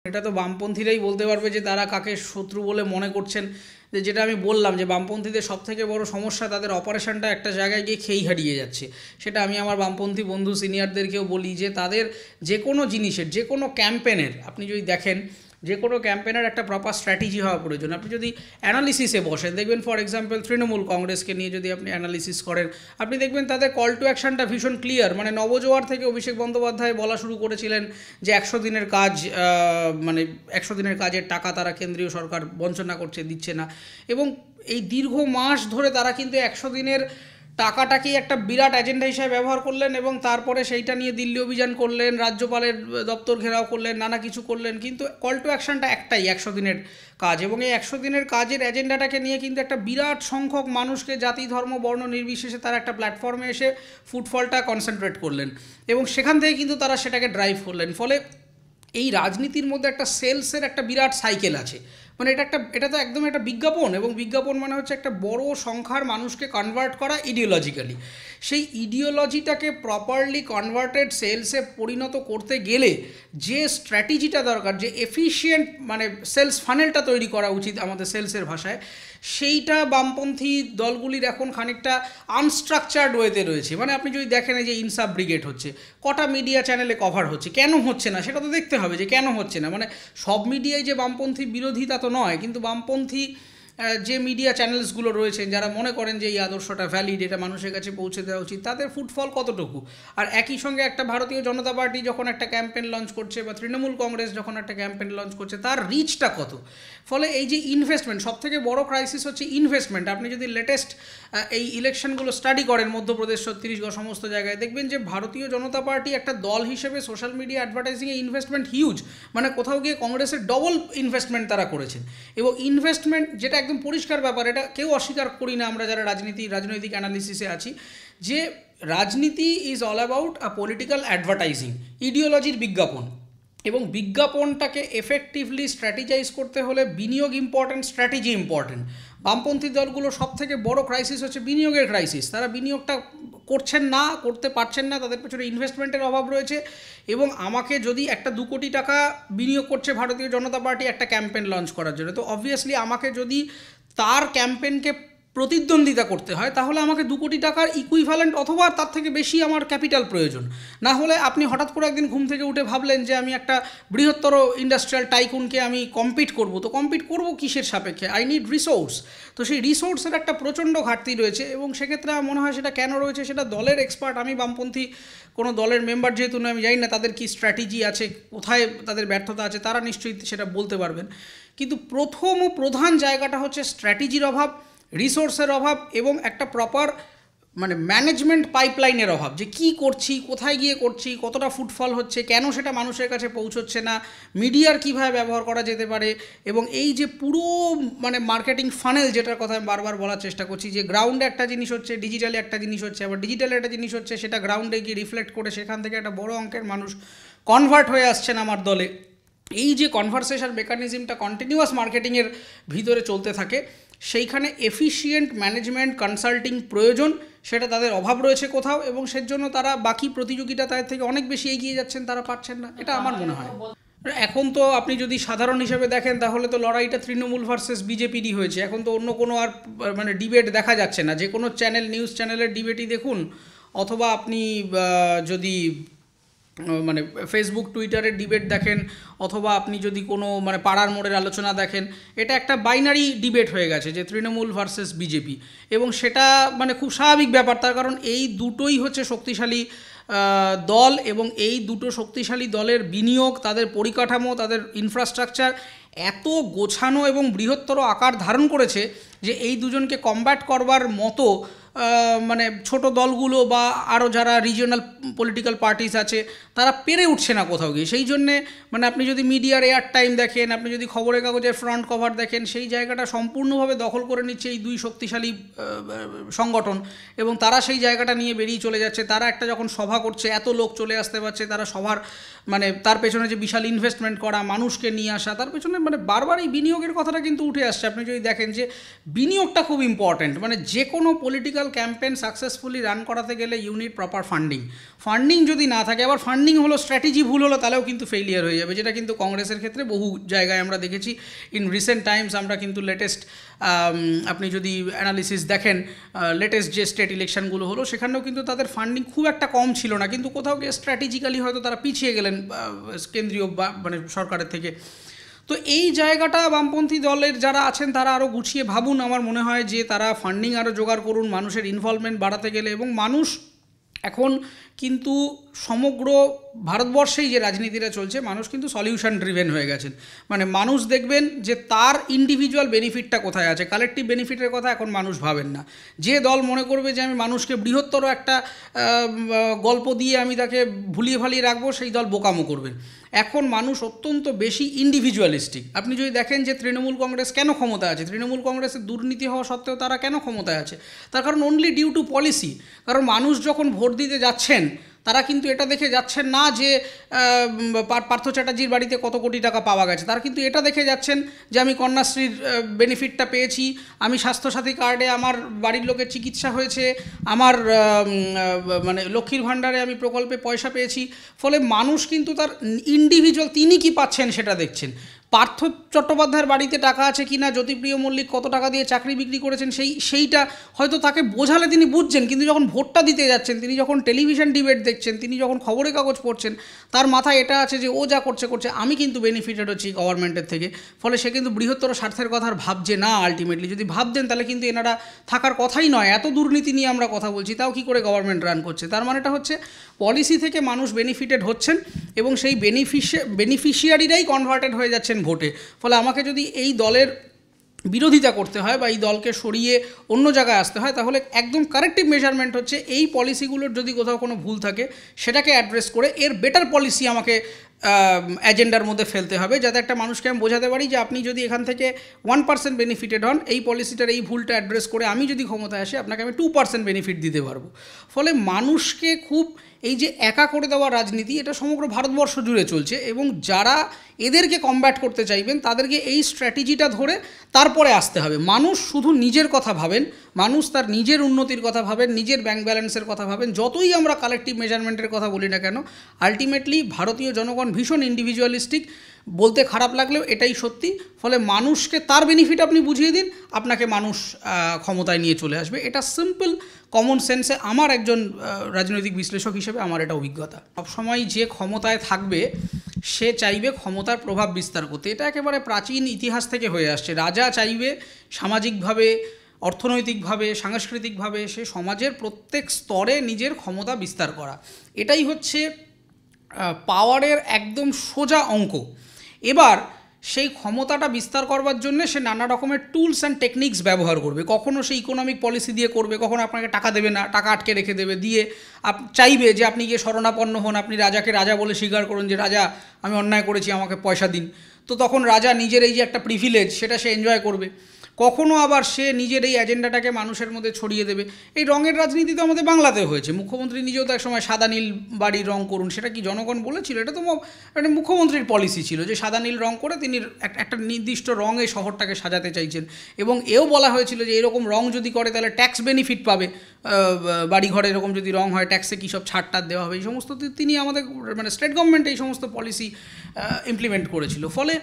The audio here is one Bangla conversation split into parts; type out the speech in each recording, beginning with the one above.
এটা তো বামপন্থীরাই বলতে পারবে যে তারা কাকে শত্রু বলে মনে করছেন। যেটা আমি বললাম যে বামপন্থীদের সবথেকে বড় সমস্যা তাদের অপারেশনটা একটা জায়গায় গিয়ে খেই হারিয়ে যাচ্ছে। সেটা আমি আমার বামপন্থী বন্ধু সিনিয়রদেরকেও বলি যে তাদের যে কোনো জিনিসের, যে কোনো ক্যাম্পেনের আপনি যদি দেখেন, যে কোনো ক্যাম্পেনের একটা প্রপার স্ট্র্যাটেজি হওয়া প্রয়োজন। আপনি যদি অ্যানালিসিসে বসেন, দেখবেন ফর এক্সাম্পল তৃণমূল কংগ্রেসকে নিয়ে যদি আপনি অ্যানালিসিস করেন, আপনি দেখবেন তাদের কল টু অ্যাকশনটা ভীষণ ক্লিয়ার। মানে নবজোয়ার থেকে অভিষেক বন্দ্যোপাধ্যায় বলা শুরু করেছিলেন যে 100 দিনের কাজ, মানে 100 দিনের কাজের টাকা তারা কেন্দ্রীয় সরকার বঞ্চনা করছে, দিচ্ছে না। এবং এই দীর্ঘ মাস ধরে তারা কিন্তু 100 দিনের টাকাটাকেই একটা বিরাট এজেন্ডা হিসেবে ব্যবহার করলেন এবং তারপরে সেইটা নিয়ে দিল্লি অভিযান করলেন, রাজ্যপালের দপ্তর ঘেরাও করলেন, নানা কিছু করলেন, কিন্তু কল টু অ্যাকশনটা একটাই, 100 দিনের কাজ। এবং এই 100 দিনের কাজের এজেন্ডাটাকে নিয়ে কিন্তু একটা বিরাট সংখ্যক মানুষকে জাতি ধর্ম বর্ণ নির্বিশেষে তারা একটা প্ল্যাটফর্মে এসে ফুটফলটা কনসেন্ট্রেট করলেন এবং সেখান থেকে কিন্তু তারা সেটাকে ড্রাইভ করলেন। ফলে এই রাজনীতির মধ্যে একটা সেলসের একটা বিরাট সাইকেল আছে। মানে এটা তো একদম একটা বিজ্ঞাপন, এবং বিজ্ঞাপন মানে হচ্ছে একটা বড় সংখ্যার মানুষকে কনভার্ট করা ইডিওলজিক্যালি। সেই ইডিওলজিটাকে প্রপারলি কনভার্টেড সেলসে পরিণত করতে গেলে যে স্ট্র্যাটেজিটা দরকার, যে এফিশিয়েন্ট মানে সেলস ফানেলটা তৈরি করা উচিত আমাদের সেলসের ভাষায়, সেইটা বামপন্থী দলগুলির এখন খানিকটা আনস্ট্রাকচার্ড ওয়েতে রয়েছে। মানে আপনি যদি দেখেন যে ইনসাফ ব্রিগেড হচ্ছে, কটা মিডিয়া চ্যানেলে কভার হচ্ছে, কেন হচ্ছে না সেটা তো দেখতে হবে যে কেন হচ্ছে না। মানে সব মিডিয়ায় যে বামপন্থী বিরোধী তা তো নয়, কিন্তু বামপন্থী যে মিডিয়া চ্যানেলসগুলো রয়েছেন যারা মনে করেন যে এই আদর্শটা ভ্যালিড, এটা মানুষের কাছে পৌঁছে দেওয়া উচিত, তাদের ফুটফল কতটুকু। আর একই সঙ্গে একটা ভারতীয় জনতা পার্টি যখন একটা ক্যাম্পেন লঞ্চ করছে বা তৃণমূল কংগ্রেস যখন একটা ক্যাম্পেন লঞ্চ করছে, তার রিচটা কত। ফলে এই যে ইনভেস্টমেন্ট, সবথেকে বড় ক্রাইসিস হচ্ছে ইনভেস্টমেন্ট। আপনি যদি লেটেস্ট এই ইলেকশনগুলো স্টাডি করেন, মধ্যপ্রদেশ, ছত্তিশগড়, সমস্ত জায়গায় দেখবেন যে ভারতীয় জনতা পার্টি একটা দল হিসেবে সোশ্যাল মিডিয়া অ্যাডভার্টাইজিংয়ে ইনভেস্টমেন্ট হিউজ। মানে কোথাও গিয়ে কংগ্রেসের ডবল ইনভেস্টমেন্ট তারা করেছেন। এবং ইনভেস্টমেন্ট যেটা একদম পরিষ্কার ব্যাপার, এটা কেউ অস্বীকার করি না আমরা যারা রাজনৈতিক অ্যানালিসিসে আছি, যে রাজনীতি is all about a political advertising, ইডিওলজির বিজ্ঞাপন। এবং বিজ্ঞাপনটাকে এফেক্টিভলি স্ট্র্যাটেজাইজ করতে হলে বিনিয়োগ ইম্পর্ট্যান্ট, স্ট্র্যাটেজি ইম্পর্ট্যান্ট। বামপন্থী দলগুলো সবথেকে বড় ক্রাইসিস হচ্ছে বিনিয়োগের ক্রাইসিস। তারা বিনিয়োগটা করছেন না, করতে পারছেন না, তাদের পেছনে ইনভেস্টমেন্টের অভাব রয়েছে। এবং আমাকে যদি একটা 2 কোটি টাকা বিনিয়োগ করছে ভারতীয় জনতা পার্টি একটা ক্যাম্পেন লঞ্চ করার জন্য, তো অবভিয়াসলি আমাকে যদি তার ক্যাম্পেনকে প্রতিদ্বন্দ্বিতা করতে হয়, তাহলে আমাকে 2 কোটি টাকার ইকুইভ্যালেন্ট অথবা তার থেকে বেশি আমার ক্যাপিটাল প্রয়োজন। না হলে আপনি হঠাৎ করে একদিন ঘুম থেকে উঠে ভাবলেন যে আমি একটা বৃহত্তর ইন্ডাস্ট্রিয়াল টাইকুনকে আমি কম্পিট করব, তো কম্পিট করব কিসের সাপেক্ষে? I need resource. তো সেই রিসোর্সের একটা প্রচণ্ড ঘাটতি রয়েছে এবং সেক্ষেত্রে আমার মনে হয় সেটা কেন রয়েছে সেটা দলের এক্সপার্ট, আমি বামপন্থী কোনো দলের মেম্বার যেহেতু নয়, আমি জানি না তাদের কী স্ট্র্যাটেজি আছে, কোথায় তাদের ব্যর্থতা আছে, তারা নিশ্চয়ই সেটা বলতে পারবেন। কিন্তু প্রথম ও প্রধান জায়গাটা হচ্ছে স্ট্র্যাটেজির অভাব, রিসোর্সের অভাব এবং একটা প্রপার মানে ম্যানেজমেন্ট পাইপলাইনের অভাব, যে কী করছি, কোথায় গিয়ে করছি, কতটা ফুটফল হচ্ছে, কেন সেটা মানুষের কাছে পৌঁছচ্ছে না, মিডিয়ার কীভাবে ব্যবহার করা যেতে পারে। এবং এই যে পুরো মানে মার্কেটিং ফানেল, যেটার কথা আমি বারবার বলার চেষ্টা করছি, যে গ্রাউন্ডে একটা জিনিস হচ্ছে, ডিজিটালে একটা জিনিস হচ্ছে, আবার ডিজিটালে একটা জিনিস হচ্ছে, সেটা গ্রাউন্ডে গিয়ে রিফ্লেক্ট করে সেখান থেকে একটা বড় অঙ্কের মানুষ কনভার্ট হয়ে আসছেন আমার দলে। এই যে কনভারসেশন মেকানিজমটা কন্টিনিউয়াস মার্কেটিংয়ের ভিতরে চলতে থাকে, সেইখানে এফিশিয়েন্ট ম্যানেজমেন্ট কনসাল্টিং প্রয়োজন, সেটা তাদের অভাব রয়েছে কোথাও, এবং সেজন্য তারা বাকি প্রতিযোগিতা তাদের থেকে অনেক বেশি এগিয়ে যাচ্ছেন, তারা পারছেন না, এটা আমার মনে হয়। এখন তো আপনি যদি সাধারণ হিসেবে দেখেন তাহলে তো লড়াইটা তৃণমূল ভার্সেস বিজেপিরই হয়েছে। এখন তো অন্য কোনো আর মানে ডিবেট দেখা যাচ্ছে না। যে কোনো চ্যানেল, নিউজ চ্যানেলের ডিবেটই দেখুন, অথবা আপনি যদি মানে ফেসবুক টুইটারের ডিবেট দেখেন, অথবা আপনি যদি কোনো মানে পাড়ার মোড়ের আলোচনা দেখেন, এটা একটা বাইনারি ডিবেট হয়ে গেছে যে তৃণমূল ভার্সেস বিজেপি। এবং সেটা মানে খুব স্বাভাবিক ব্যাপার, তার কারণ এই দুটোই হচ্ছে শক্তিশালী দল, এবং এই দুটো শক্তিশালী দলের বিনিয়োগ, তাদের পরিকাঠামো, তাদের ইনফ্রাস্ট্রাকচার এত গোছানো এবং বৃহত্তর আকার ধারণ করেছে যে এই দুজনকে কমব্যাট করবার মতো মানে ছোট দলগুলো বা আরও যারা রিজিওনাল পলিটিক্যাল পার্টিস আছে তারা পেরে উঠছে না কোথাও গিয়ে। সেই জন্যে মানে আপনি যদি মিডিয়ার এয়ার টাইম দেখেন, আপনি যদি খবরের কাগজের ফ্রন্ট কভার দেখেন, সেই জায়গাটা সম্পূর্ণভাবে দখল করে নিচ্ছে এই দুই শক্তিশালী সংগঠন, এবং তারা সেই জায়গাটা নিয়ে বেরিয়ে চলে যাচ্ছে। তারা একটা যখন সভা করছে, এত লোক চলে আসতে পারছে, তারা সভার মানে তার পেছনে যে বিশাল ইনভেস্টমেন্ট করা, মানুষকে নিয়ে আসা, তার পেছনে মানে বারবার এই বিনিয়োগের কথাটা কিন্তু উঠে আসছে। আপনি যদি দেখেন যে বিনিয়োগটা খুব ইম্পর্ট্যান্ট, মানে যে কোনো political political campaign successfully run করাতে গেলে ইউনিট প্রপার ফান্ডিং যদি না থাকে, আবার ফান্ডিং হলো স্ট্র্যাটেজি ভুল হলো তাহলেও কিন্তু ফেলিয়ার হয়ে যাবে, যেটা কিন্তু কংগ্রেসের ক্ষেত্রে বহু জায়গায় আমরা দেখেছি। ইন রিসেন্ট টাইমস আমরা কিন্তু লেটেস্ট আপনি যদি অ্যানালিসিস দেখেন, লেটেস্ট যে স্টেট ইলেকশনগুলো হলো সেখানেও কিন্তু তাদের ফান্ডিং খুব একটা কম ছিল না, কিন্তু কোথাও গিয়ে স্ট্র্যাটেজিক্যালি হয়তো তারা পিছিয়ে গেলেন কেন্দ্রীয় বা মানে সরকারের থেকে। তো এই জায়গাটা বামপন্থী দলের যারা আছেন তারা আরও গুছিয়ে ভাবুন। আমার মনে হয় যে তারা ফান্ডিং আরও জোগাড় করুন মানুষের ইনভলভমেন্ট বাড়াতে গেলে। এবং মানুষ এখন কিন্তু সমগ্র ভারতবর্ষেই যে রাজনীতিটা চলছে, মানুষ কিন্তু সলিউশন ড্রিভেন হয়ে গেছেন। মানে মানুষ দেখবেন যে তার ইন্ডিভিজুয়াল বেনিফিটটা কোথায় আছে, কালেকটিভ বেনিফিটের কথা এখন মানুষ ভাবেন না। যে দল মনে করবে যে আমি মানুষকে বৃহত্তর একটা গল্প দিয়ে আমি তাকে ভুলিয়ে ভালিয়ে রাখবো, সেই দল বোকামো করবেন। এখন মানুষ অত্যন্ত বেশি ইন্ডিভিজুয়ালিস্টিক। আপনি যদি দেখেন যে তৃণমূল কংগ্রেস কেন ক্ষমতা আছে, তৃণমূল কংগ্রেসের দুর্নীতি হওয়া সত্ত্বেও তারা কেন ক্ষমতায় আছে, তার কারণ অনলি ডিউ টু পলিসি। কারণ মানুষ যখন ভোট দিতে যাচ্ছেন তারা কিন্তু এটা দেখে যাচ্ছেন না যে পার্থ চ্যাটার্জির বাড়িতে কত কোটি টাকা পাওয়া গেছে, তারা কিন্তু এটা দেখে যাচ্ছেন যে আমি কন্যাশ্রীর বেনিফিটটা পেয়েছি, আমি স্বাস্থ্যসাথী কার্ডে আমার বাড়ির লোকের চিকিৎসা হয়েছে, আমার মানে লক্ষ্মীর ভাণ্ডারে আমি প্রকল্পে পয়সা পেয়েছি। ফলে মানুষ কিন্তু তার ইন্ডিভিজুয়াল তিনি কি পাচ্ছেন সেটা দেখছেন। পার্থ চট্টোপাধ্যায়ের বাড়িতে টাকা আছে কিনা, জ্যোতিপ্রিয় মল্লিক কত টাকা দিয়ে চাকরি বিক্রি করেছেন সেইটা হয়তো তাকে বোঝালে তিনি বুঝছেন, কিন্তু যখন ভোটটা দিতে যাচ্ছেন, তিনি যখন টেলিভিশন ডিবেট দেখছেন, তিনি যখন খবরের কাগজ পড়ছেন, তার মাথায় এটা আছে যে ও যা করছে আমি কিন্তু বেনিফিটেড হচ্ছি গভর্নমেন্টের থেকে। ফলে সে কিন্তু বৃহত্তর স্বার্থের কথা আর ভাবছে না। আলটিমেটলি যদি ভাবতেন তাহলে কিন্তু এনারা থাকার কথাই নয়। এত দুর্নীতি নিয়ে আমরা কথা বলছি, তাও কি করে গভর্নমেন্ট রান করছে। তার মানেটা হচ্ছে পলিসি থেকে মানুষ বেনিফিটেড হচ্ছেন এবং সেই বেনিফিশিয়ারিরাই কনভার্টেড হয়ে যাচ্ছেন ভোটে। ফলে আমাকে যদি এই দলের বিরোধিতা করতে হয় বা এই দলকে সরিয়ে অন্য জায়গায় আসতে হয়, তাহলে একদম কারেক্টিভ মেজারমেন্ট হচ্ছে এই পলিসিগুলোর যদি কোথাও কোনো ভুল থাকে সেটাকে অ্যাড্রেস করে এর বেটার পলিসি আমাকে এজেন্ডার মধ্যে ফেলতে হবে, যাতে একটা মানুষকে আমি বোঝাতে পারি যে আপনি যদি এখান থেকে 1% বেনিফিটেড হন, এই পলিসিটার এই ভুলটা অ্যাড্রেস করে আমি যদি ক্ষমতায় আসি আপনাকে আমি 2% বেনিফিট দিতে পারবো। ফলে মানুষকে খুব এই যে একা করে দেওয়া রাজনীতি, এটা সমগ্র ভারতবর্ষ জুড়ে চলছে এবং যারা এদেরকে কমব্যাট করতে চাইবেন তাদেরকে এই স্ট্র্যাটেজিটা ধরে তারপরে আসতে হবে। মানুষ শুধু নিজের কথা ভাবেন, মানুষ তার নিজের উন্নতির কথা ভাবেন, নিজের ব্যাংক ব্যালেন্সের কথা ভাবেন। যতই আমরা কালেকটিভ মেজারমেন্টের কথা বলি না কেন, আলটিমেটলি ভারতীয় জনগণ ভীষণ ইন্ডিভিজুয়ালিস্টিক, বলতে খারাপ লাগলেও এটাই সত্যি। ফলে মানুষকে তার বেনিফিট আপনি বুঝিয়ে দিন, আপনাকে মানুষ ক্ষমতায় নিয়ে চলে আসবে। এটা সিম্পল কমন সেন্সে আমার একজন রাজনৈতিক বিশ্লেষক হিসেবে আমার এটা অভিজ্ঞতা। সবসময় যে ক্ষমতায় থাকবে সে চাইবে ক্ষমতার প্রভাব বিস্তার করতে, এটা একেবারে প্রাচীন ইতিহাস থেকে হয়ে আসছে। রাজা চাইবে সামাজিকভাবে, অর্থনৈতিকভাবে, সাংস্কৃতিকভাবে সে সমাজের প্রত্যেক স্তরে নিজের ক্ষমতা বিস্তার করা। এটাই হচ্ছে পাওয়ারের একদম সোজা অঙ্ক। এবার সেই ক্ষমতাটা বিস্তার করবার জন্য সে নানা রকমের টুলস অ্যান্ড টেকনিক্স ব্যবহার করবে। কখনও সে ইকোনমিক পলিসি দিয়ে করবে, কখনো আপনাকে টাকা দেবে না, টাকা আটকে রেখে দেবে, দিয়ে চাইবে যে আপনি গিয়ে শরণাপন্ন হন, আপনি রাজাকে রাজা বলে স্বীকার করুন যে রাজা আমি অন্যায় করেছি, আমাকে পয়সা দিন। তো তখন রাজা নিজের এই যে একটা প্রিভিলেজ সেটা সে এনজয় করবে। কখনো আবার সে নিজের এই এজেন্ডাটাকে মানুষের মধ্যে ছড়িয়ে দেবে। এই রঙের রাজনীতি তো আমাদের বাংলাতে হয়েছে। মুখ্যমন্ত্রী নিজেও তো এক সময় সাদা নীল বাড়ির রং করুন, সেটা কি জনগণ বলেছিল? এটা তো একটা মুখ্যমন্ত্রীর পলিসি ছিল যে সাদা নীল রং করে তিনি একটা নির্দিষ্ট রঙে শহরটাকে সাজাতে চাইছেন। এবং এও বলা হয়েছিল যে এরকম রং যদি করে তাহলে ট্যাক্স বেনিফিট পাবে, বাড়িঘরে এরকম যদি রং হয় ট্যাক্সে কী সব ছাড় দেওয়া হবে, এই সমস্ত তিনি আমাদের মানে স্টেট গভর্নমেন্ট এই সমস্ত পলিসি ইমপ্লিমেন্ট করেছিল। ফলে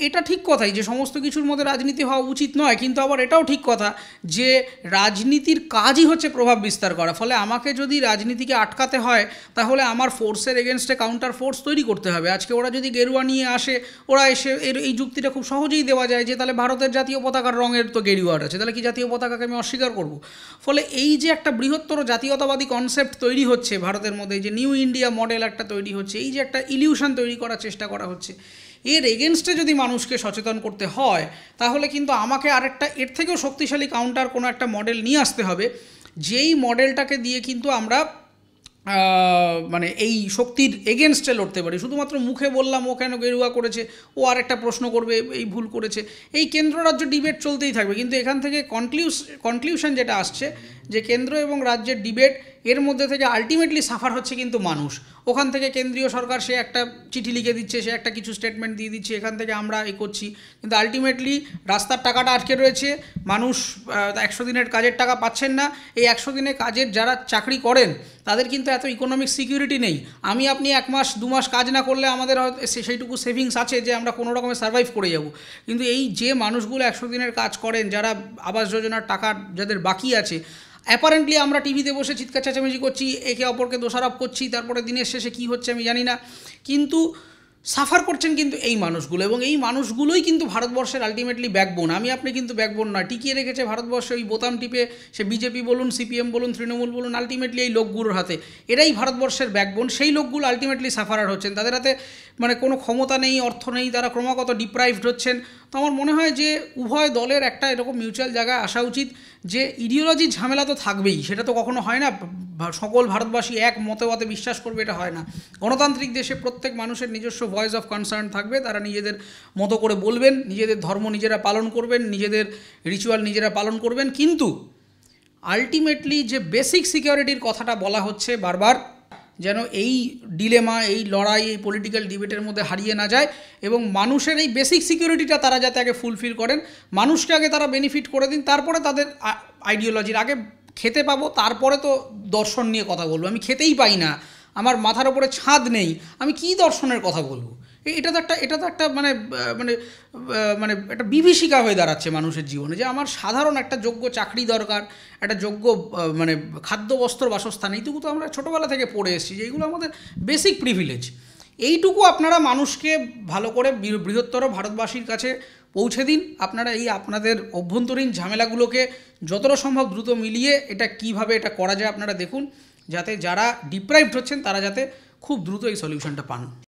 এটা ঠিক কথাই যে সমস্ত কিছুর মধ্যে রাজনীতি হওয়া উচিত নয়, কিন্তু আবার এটাও ঠিক কথা যে রাজনীতির কাজই হচ্ছে প্রভাব বিস্তার করা। ফলে আমাকে যদি রাজনীতিকে আটকাতে হয় তাহলে আমার ফোর্সের এগেনস্টে কাউন্টার ফোর্স তৈরি করতে হবে। আজকে ওরা যদি গেরুয়া নিয়ে আসে, ওরা এসে এই যুক্তিটা খুব সহজেই দেওয়া যায় যে তাহলে ভারতের জাতীয় পতাকার রঙের তো গেরুয়ার আছে, তাহলে কি জাতীয় পতাকাকে আমি অস্বীকার করব? ফলে এই যে একটা বৃহত্তর জাতীয়তাবাদী কনসেপ্ট তৈরি হচ্ছে ভারতের মধ্যে, যে নিউ ইন্ডিয়া মডেল একটা তৈরি হচ্ছে, এই যে একটা ইলিউশন তৈরি করার চেষ্টা করা হচ্ছে, এর এগেনস্টে যদি মানুষকে সচেতন করতে হয় তাহলে কিন্তু আমাকে আরেকটা এর থেকেও শক্তিশালী কাউন্টার কোনো একটা মডেল নিয়ে আসতে হবে, যেই মডেলটাকে দিয়ে কিন্তু আমরা মানে এই শক্তির এগেনস্টে লড়তে পারি। শুধুমাত্র মুখে বললাম ও কেন গেরুয়া করেছে, ও আরেকটা প্রশ্ন করবে এই ভুল করেছে, এই কেন্দ্র রাজ্য ডিবেট চলতেই থাকবে। কিন্তু এখান থেকে কনক্লিউশন যেটা আসছে যে কেন্দ্র এবং রাজ্যের ডিবেট, এর মধ্যে থেকে আলটিমেটলি সাফার হচ্ছে কিন্তু মানুষ। ওখান থেকে কেন্দ্রীয় সরকার সে একটা চিঠি লিখে দিচ্ছে, সে একটা কিছু স্টেটমেন্ট দিয়ে দিচ্ছে, এখান থেকে আমরা এ করছি, কিন্তু আলটিমেটলি রাস্তার টাকাটা আটকে রয়েছে, মানুষ 100 দিনের কাজের টাকা পাচ্ছেন না। এই 100 দিনের কাজের যারা চাকরি করেন তাদের কিন্তু এত ইকোনমিক সিকিউরিটি নেই। আপনি 1 মাস 2 মাস কাজ না করলে আমাদের হয়তো সেইটুকু সেভিংস আছে যে আমরা কোনো রকমে সার্ভাইভ করে যাব, কিন্তু এই যে মানুষগুলো 100 দিনের কাজ করেন, যারা আবাস যোজনার টাকা যাদের বাকি আছে, অ্যাপারেন্টলি আমরা টিভিতে বসে চিৎকার চেঁচামেচি করছি, একে অপরকে দোষারোপ করছি, তারপরে দিনের শেষে কী হচ্ছে আমি জানি না, কিন্তু সাফার করছেন কিন্তু এই মানুষগুলো, এবং এই মানুষগুলোই কিন্তু ভারতবর্ষের আলটিমেটলি ব্যাকবোন। আপনি কিন্তু ব্যাকবোন নয়, টিকিয়ে রেখেছে ভারতবর্ষে ওই বোতাম টিপে, সে বিজেপি বলুন, সিপিএম বলুন, তৃণমূল বলুন, আলটিমেটলি এই লোকগুলোর হাতে, এরাই ভারতবর্ষের ব্যাকবোন। সেই লোকগুলো আলটিমেটলি সাফারার হচ্ছেন, তাদের হাতে মানে কোনো ক্ষমতা নেই, অর্থ নেই, তারা ক্রমাগত ডিপ্রাইভড হচ্ছেন। তো আমার মনে হয় যে উভয় দলের একটা এরকম মিউচুয়াল জায়গায় আসা উচিত, যে ইডিওলজির ঝামেলা তো থাকবেই, সেটা তো কখনো হয় না সকল ভারতবাসী এক মতবাদে বিশ্বাস করবে, এটা হয় না। গণতান্ত্রিক দেশে প্রত্যেক মানুষের নিজস্ব ভয়েস অফ কনসার্ন থাকবে, তারা নিজেদের মতো করে বলবেন, নিজেদের ধর্ম নিজেরা পালন করবেন, নিজেদের রিচুয়াল নিজেরা পালন করবেন, কিন্তু আলটিমেটলি যে বেসিক সিকিউরিটির কথাটা বলা হচ্ছে বারবার, যেন এই ডিলেমা, এই লড়াই, এই পলিটিক্যাল ডিবেটের মধ্যে হারিয়ে না যায়, এবং মানুষের এই বেসিক সিকিউরিটিটা তারা যাতে আগে ফুলফিল করেন, মানুষকে আগে তারা বেনিফিট করে দিন, তারপরে তাদের আইডিওলজির আগে খেতে পাবো, তারপরে তো দর্শন নিয়ে কথা বলবো। আমি খেতেই পাই না, আমার মাথার ওপরে ছাদ নেই, আমি কি দর্শনের কথা বলবো? এটা তো একটা মানে মানে মানে একটা বিভীষিকা হয়ে দাঁড়াচ্ছে মানুষের জীবনে, যে আমার সাধারণ একটা যোগ্য চাকরি দরকার, একটা যোগ্য মানে খাদ্য বস্ত্র বাসস্থান, এইটুকু তো আমরা ছোটোবেলা থেকে পড়ে এসেছি যে এইগুলো আমাদের বেসিক প্রিভিলেজ। এইটুকু আপনারা মানুষকে ভালো করে বৃহত্তর ভারতবাসীর কাছে পৌঁছে দিন। আপনারা এই আপনাদের অভ্যন্তরীণ ঝামেলাগুলোকে যতটা সম্ভব দ্রুত মিলিয়ে এটা কিভাবে এটা করা যায় আপনারা দেখুন, যাতে যারা ডিপ্রাইভড হচ্ছেন তারা যাতে খুব দ্রুত এই সলিউশনটা পান।